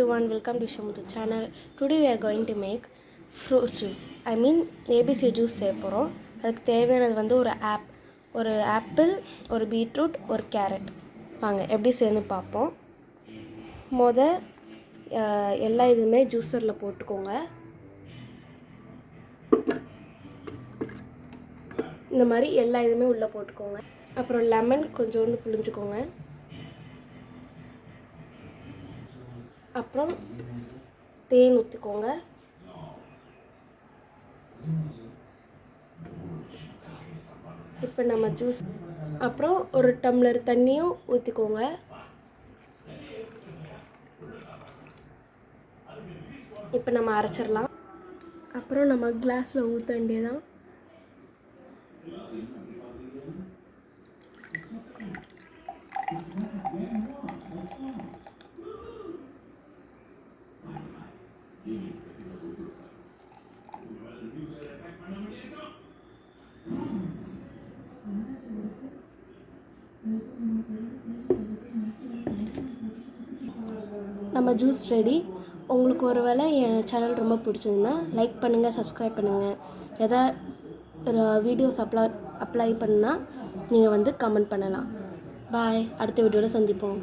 Everyone, welcome to Shamuthu channel. Today we are going to make fruit juice. I mean ABC juice செய்ய போகிறோம். அதுக்கு தேவையானது வந்து ஒரு ஆப்பிள், ஒரு பீட்ரூட், ஒரு கேரட். வாங்க எப்படி செய்யணும்னு பார்ப்போம். எல்லா இதுவுமே ஜூஸரில் போட்டுக்கோங்க. இந்த மாதிரி எல்லா இதுவுமே உள்ளே போட்டுக்கோங்க. அப்புறம் லெமன் கொஞ்சோண்டு புழிஞ்சுக்கோங்க. அப்புறம் தேன் ஊற்றிக்கோங்க. இப்போ நம்ம ஜூஸ் அப்புறம் ஒரு டம்ளர் தண்ணியும் ஊற்றிக்கோங்க. இப்போ நம்ம அரைச்சிடலாம். அப்புறம் நம்ம கிளாஸில் ஊற்ற வேண்டியதான். நம்ம ஜூஸ் ரெடி. உங்களுக்கு ஒரு வேளை என் சேனல் ரொம்ப பிடிச்சதுன்னா லைக் பண்ணுங்கள், சப்ஸ்கிரைப் பண்ணுங்கள். எதாவது ஒரு வீடியோஸ் அப்ளை பண்ணால் நீங்கள் வந்து கமெண்ட் பண்ணலாம். பாய். அடுத்த வீடியோவில் சந்திப்போம்.